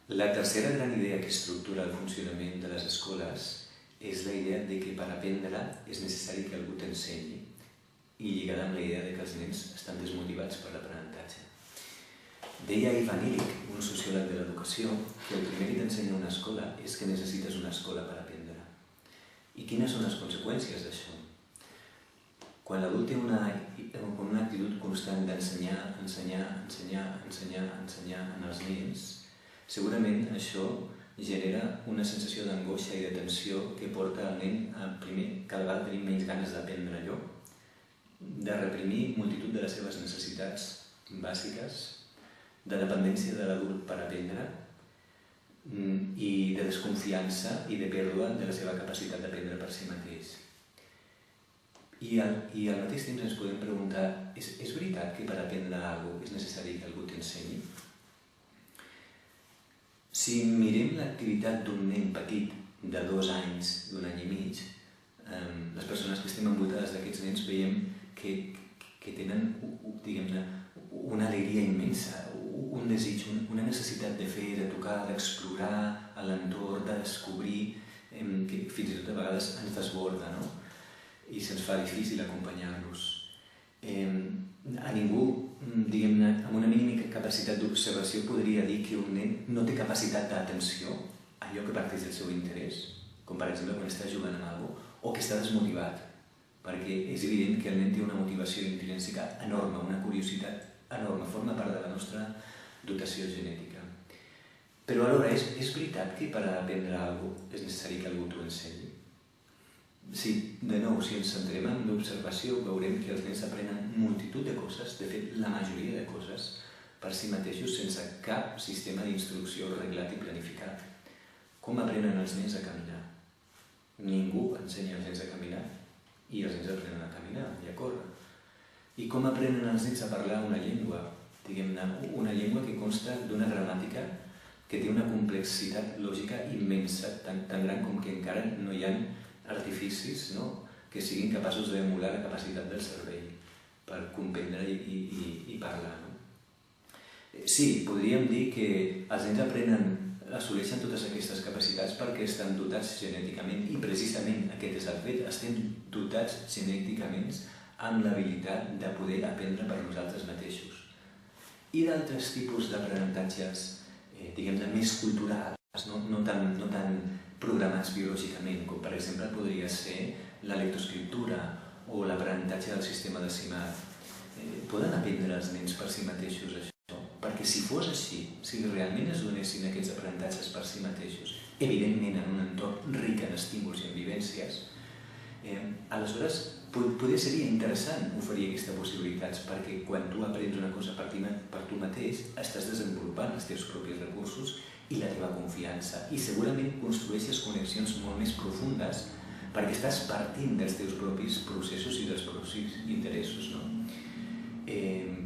La tercera gran idea que estructura el funcionament de les escoles és la idea de que per aprendre és necessari que algú t'ensenyi i lligada amb la idea de que els nens estan desmotivats per l'aprenentatge. Deia Ivan Illich, un sociòleg de l'educació, que el primer que t'ensenya una escola és que necessites una escola per aprendre. I quines són les conseqüències d'això? Quan l'adult té una actitud constant d'ensenyar, ensenyar, ensenyar, ensenyar, ensenyar en els nens, segurament això genera una sensació d'angoixa i de tensió que porta el nen a, primer, cada vegada tenir menys ganes d'aprendre allò, de reprimir multitud de les seves necessitats bàsiques, de dependència de l'adult per aprendre i de desconfiança i de pèrdua de la seva capacitat d'aprendre per si mateix. I al mateix temps ens podem preguntar, és veritat que per aprendre alguna cosa és necessari que algú t'ensenyi? Si mirem l'activitat d'un nen petit de 2 anys, d'un any i mig, les persones que estem envoltades d'aquests nens veiem que tenen, diguem-ne, una alegria immensa, un desig, una necessitat de fer, de tocar, d'explorar l'entorn, de descobrir, que fins i tot a vegades ens desborda, no? I se'ns fa difícil acompanyar-los. A ningú, diguem-ne, amb una mínima capacitat d'observació podria dir que un nen no té capacitat d'atenció a allò que parteix del seu interès, com per exemple quan està jugant amb alguna cosa, o que està desmotivat, perquè és evident que el nen té una motivació intrínseca enorme, una curiositat enorme, forma part de la nostra dotació genètica. Però alhora, és veritat que per aprendre alguna cosa és necessari que algú t'ho ensenyi? Sí, de nou, si ens centrem en l'observació, veurem que els nens aprenen multitud de coses, de fet, la majoria de coses, per si mateixos sense cap sistema d'instrucció reglat i planificat. Com aprenen els nens a caminar? Ningú ensenya els nens a caminar i els nens aprenen a caminar i a córrer. I com aprenen els nens a parlar una llengua? Diguem-ne, una llengua que consta d'una gramàtica que té una complexitat lògica immensa, tan gran com que encara no hi ha artificis que siguin capaços d'emular la capacitat del cervell per comprendre i parlar. Sí, podríem dir que els nens assoleixen totes aquestes capacitats perquè estan dotats genèticament i precisament aquest és el fet, estem dotats genèticament amb l'habilitat de poder aprendre per nosaltres mateixos. I d'altres tipus d'aprenentatges, diguem-ne, més culturals, no tan programats biològicament, com per exemple podria ser la lectoescriptura o l'aprenentatge del sistema decimal. Poden aprendre els nens per si mateixos això? Perquè si fos així, si realment es donessin aquests aprenentatges per si mateixos, evidentment en un entorn ric en estímuls i en vivències, aleshores potser seria interessant oferir aquestes possibilitats perquè quan tu aprens una cosa per tu mateix estàs desenvolupant els teus propis recursos i la teva confiança i segurament construeixes connexions molt més profundes perquè estàs partint dels teus propis processos i dels propis interessos.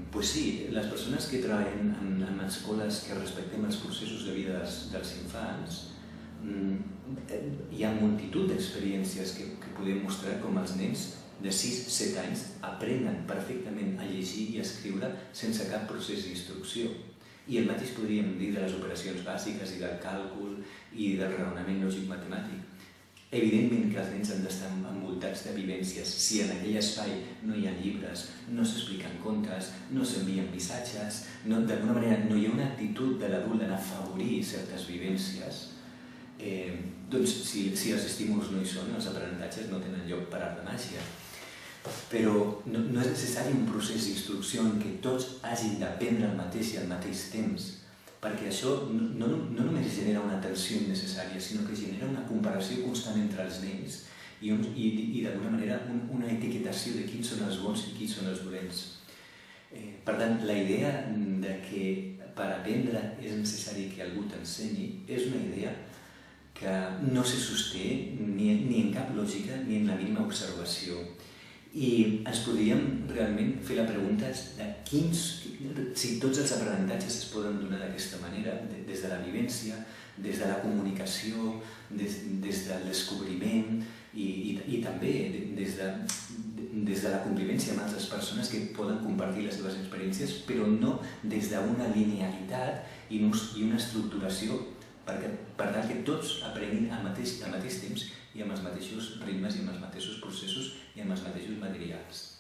Doncs sí, les persones que treballen en escoles que respectem els processos de vida dels infants, hi ha multitud d'experiències que podem mostrar com els nens de 6-7 anys aprenen perfectament a llegir i a escriure sense cap procés d'instrucció. I el mateix podríem dir de les operacions bàsiques i del càlcul i del raonament lògic-matemàtic. Evidentment que els nens han d'estar envoltats de vivències. Si en aquell espai no hi ha llibres, no s'expliquen contes, no s'envien missatges, d'alguna manera no hi ha una actitud de l'adult en afavorir certes vivències, doncs si els estímuls no hi són, els aprenentatges no tenen lloc per art de màgia. Però no és necessari un procés d'instrucció en què tots hagin d'aprendre el mateix i al mateix temps, perquè això no només genera una tensió innecessària, sinó que genera una comparació constant entre els nens i d'alguna manera una etiquetació de quins són els bons i quins són els dolents. Per tant, la idea que per aprendre és necessari que algú t'ensenyi és una idea que no se sosté ni en cap lògica ni en la mínima observació. I ens podríem realment fer la pregunta de si tots els aprenentatges es poden donar d'aquesta manera, des de la vivència, des de la comunicació, des del descobriment i també des de la convivència amb altres persones que poden compartir les seves experiències, però no des d'una linealitat i una estructuració per tal que tots aprenguin al mateix temps i amb els mateixos ritmes i amb els mateixos processos i amb els mateixos materials.